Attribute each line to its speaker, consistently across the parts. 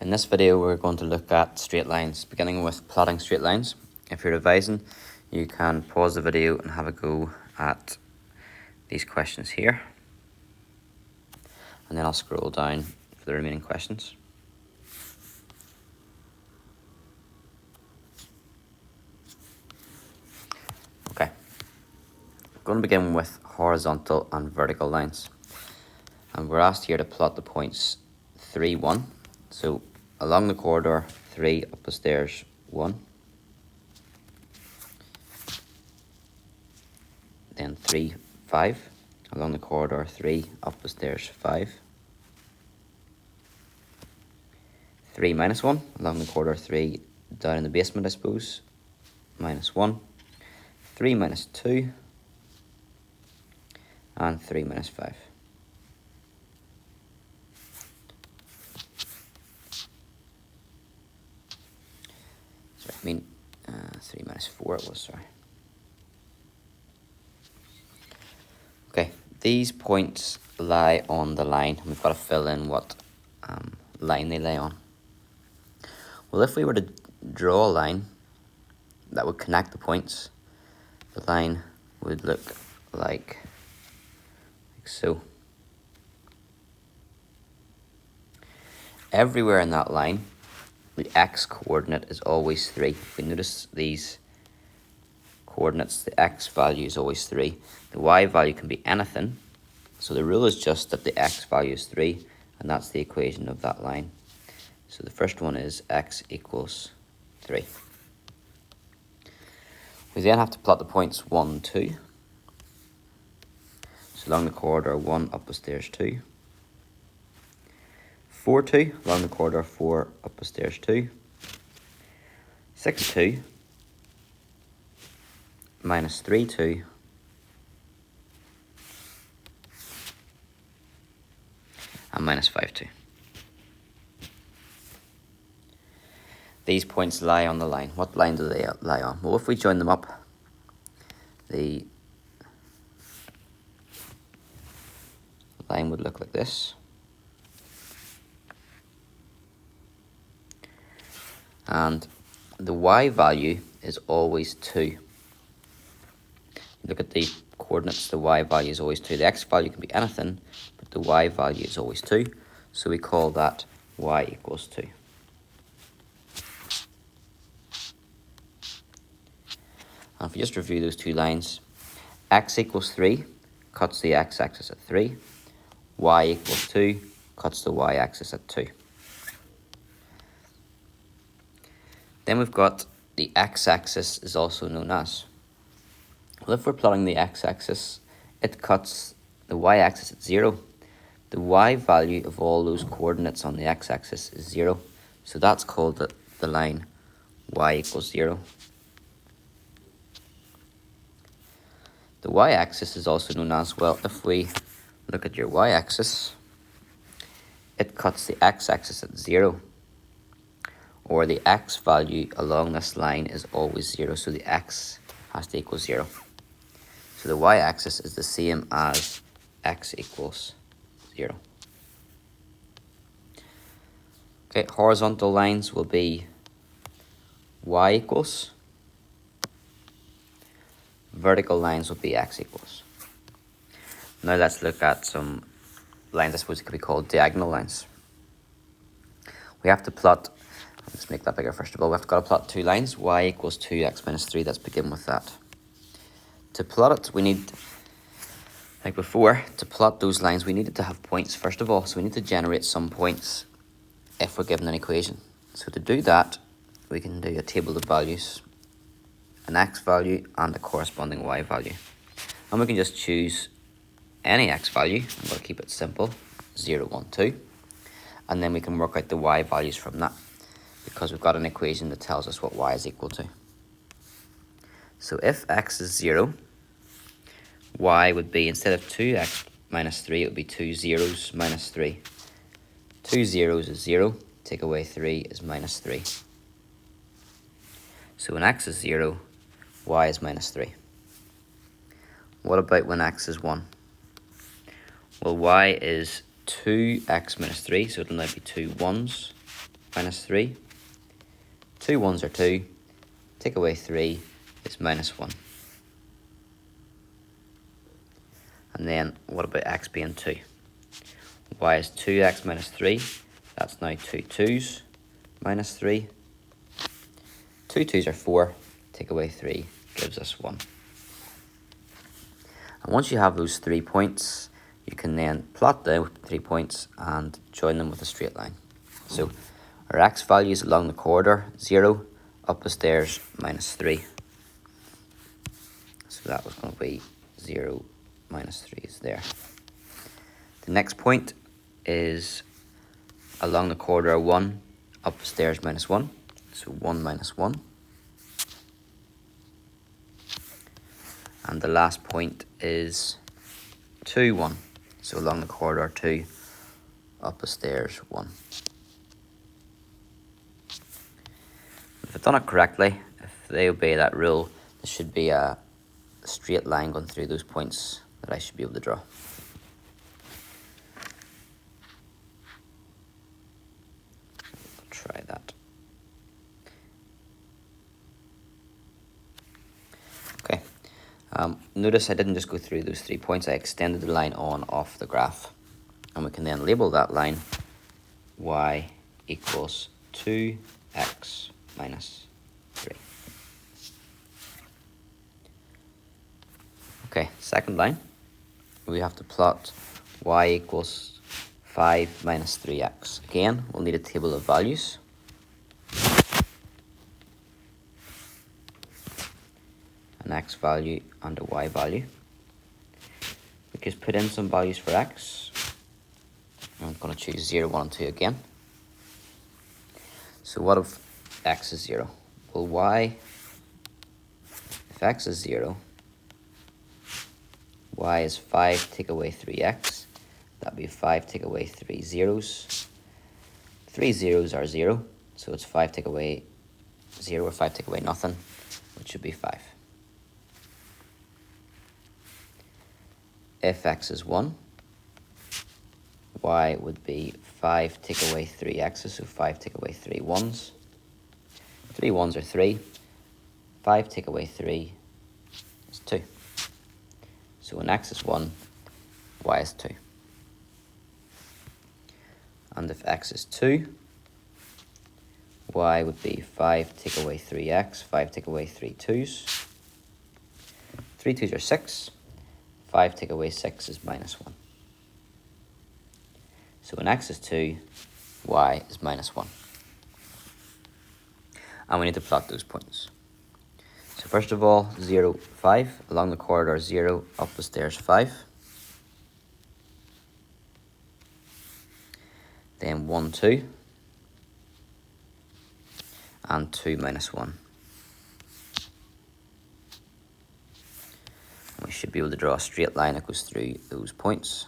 Speaker 1: In this video we're going to look at straight lines, beginning with plotting straight lines. If you're revising, you can pause the video and have a go at these questions here. And then I'll scroll down for the remaining questions. Okay, I'm going to begin with horizontal and vertical lines. And we're asked here to plot the points 3, 1. So along the corridor 3, up the stairs 1. Then 3, 5. Along the corridor 3, up the stairs 5. 3, -1. Along the corridor 3, down in the basement I suppose, -1. 3, -2. And 3, -5. Sorry, I mean 3, -4 it was, sorry. Okay, these points lie on the line, and we've got to fill in what line they lay on. Well, if we were to draw a line that would connect the points, the line would look like so. Everywhere in that line, the x coordinate is always 3. If we notice these coordinates, the x value is always 3. The y value can be anything, so the rule is just that the x value is 3, and that's the equation of that line. So the first one is x equals 3. We then have to plot the points 1, 2. So along the corridor 1, up the stairs 2. 4, 2, along the corridor 4, up the stairs 2. 6, 2. -3, 2. And -5, 2. These points lie on the line. What line do they lie on? Well, if we join them up, the line would look like this. And the y value is always 2. Look at the coordinates, the y value is always 2. The x value can be anything, but the y value is always 2. So we call that y equals 2. And if we just review those two lines, x equals 3 cuts the x-axis at 3. Y equals 2 cuts the y-axis at 2. Then we've got the x-axis is also known as. Well, if we're plotting the x-axis, it cuts the y-axis at 0. The y value of all those coordinates on the x-axis is 0. So that's called the line y equals 0. The y-axis is also known as, well, if we look at your y-axis, it cuts the x-axis at 0. Or the x value along this line is always 0, so the x has to equal 0. So the y-axis is the same as x equals 0. Okay, horizontal lines will be y equals. Vertical lines will be x equals. Now let's look at some lines I suppose it could be called diagonal lines. We have to plot, let's make that bigger first of all, we've got to plot two lines, y equals 2x minus 3, let's begin with that. To plot it, we need, like before, to plot those lines, we needed to have points first of all, so we need to generate some points if we're given an equation. So to do that, we can do a table of values, an x value and a corresponding y value. And we can just choose any x value, I'm going to keep it simple, 0, 1, 2. And then we can work out the y values from that, because we've got an equation that tells us what y is equal to. So if x is 0, y would be, instead of 2x minus 3, it would be 2 zeros minus 3. 2 zeros is 0, take away 3 is minus 3. So when x is 0, y is minus 3. What about when x is 1? Well, y is 2x minus 3, so it'll now be 2 1s. minus 3. 2 ones are 2. Take away 3 is minus 1. And then what about x being 2? Y is 2x minus 3. That's now 2 2's minus 3. 2 2's are 4. Take away 3 gives us 1. And once you have those 3 points, you can then plot the 3 points and join them with a straight line. So our x values along the corridor, 0, up the stairs, minus 3. So that was going to be 0, minus 3 is there. The next point is along the corridor, 1, up the stairs, minus 1. So 1 minus 1. And the last point is 2, 1. So along the corridor, 2, up the stairs, 1. If I've done it correctly, if they obey that rule, there should be a straight line going through those points that I should be able to draw. Try that. Okay. Notice I didn't just go through those 3 points, I extended the line on off the graph. And we can then label that line y equals 2x minus 3. Okay, second line, we have to plot y equals 5 minus 3x. Again, we'll need a table of values. An x value and a y value. We just put in some values for x. I'm going to choose 0, 1, and 2 again. So what if x is 0? Well, if x is 0, y is 5 take away 3x. That'd be 5 take away 3 zeros. 3 zeros are 0, so it's 5 take away 0 or 5 take away nothing, which should be 5. If x is 1, y would be 5 take away 3 x's, so 5 take away 3 1's. 3 1's are 3. 5 take away 3 is 2. So when x is 1, y is 2. And if x is 2, y would be 5 take away 3x, 5 take away 3 2's. 3 2's are 6. 5 take away 6 is minus 1. So when x is 2, y is minus 1. And we need to plot those points. So first of all, 0, 5. Along the corridor, 0, up the stairs, 5. Then 1, 2. And 2 minus 1. We should be able to draw a straight line that goes through those points.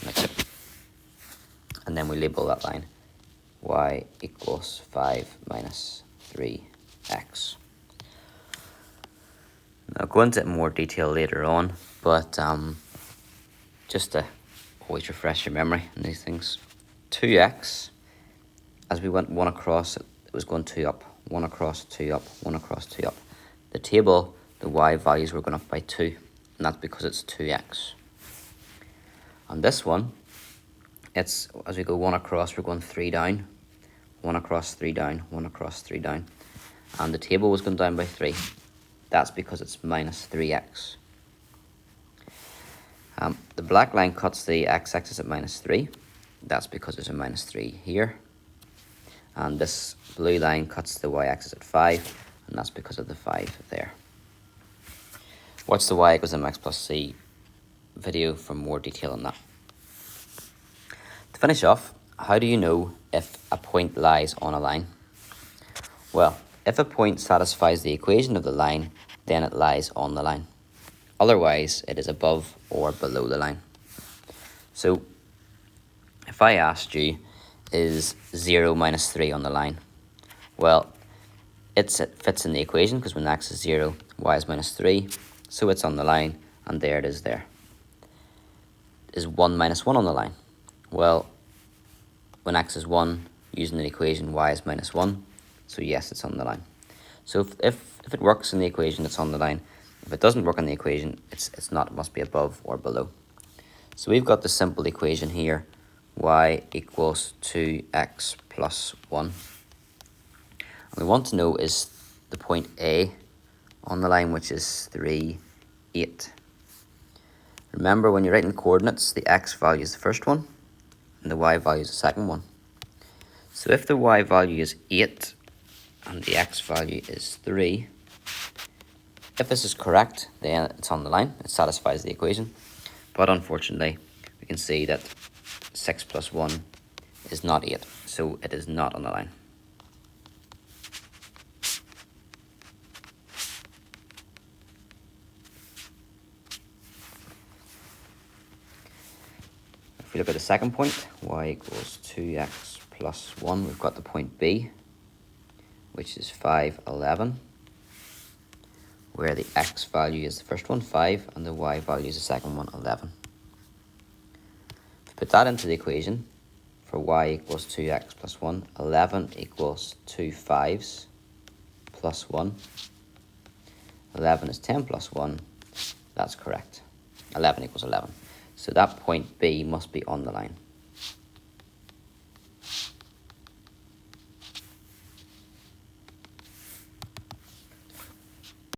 Speaker 1: Like it. And then we label that line y equals 5 minus 3x. I'll go into more detail later on, but just to always refresh your memory on these things. 2x, as we went 1 across, it was going 2 up, 1 across, 2 up, 1 across, 2 up. The table, the y values were going up by 2, and that's because it's 2x. On this one, it's as we go 1 across, we're going 3 down, 1 across, 3 down, 1 across, 3 down, and the table was going down by 3. That's because it's minus 3x. The black line cuts the x-axis at minus 3. That's because there's a minus 3 here. And this blue line cuts the y-axis at 5, and that's because of the 5 there. Watch the y equals mx plus c video for more detail on that. To finish off, how do you know if a point lies on a line? Well, if a point satisfies the equation of the line, then it lies on the line. Otherwise, it is above or below the line. So, if I asked you, is 0 minus 3 on the line? Well, it fits in the equation because when x is 0, y is minus 3. So it's on the line, and there it is there. Is 1 minus 1 on the line? Well, when x is 1, using the equation, y is minus 1. So yes, it's on the line. So if it works in the equation, it's on the line. If it doesn't work in the equation, it's not. It must be above or below. So we've got the simple equation here, y equals 2x plus 1. And we want to know is the point A on the line, which is 3, 8. Remember, when you're writing coordinates, the x value is the first one, and the y value is the second one. So if the y value is 8, and the x value is 3, if this is correct, then it's on the line. It satisfies the equation. But unfortunately, we can see that 6 plus 1 is not 8, so it is not on the line. If we look at the second point, y equals 2x plus 1, we've got the point B, which is 5, 11, where the x value is the first one, 5, and the y value is the second one, 11. If we put that into the equation, for y equals 2x plus 1, 11 equals 2 5s plus 1. 11 is 10 plus 1. That's correct. 11 equals 11. So that point B must be on the line.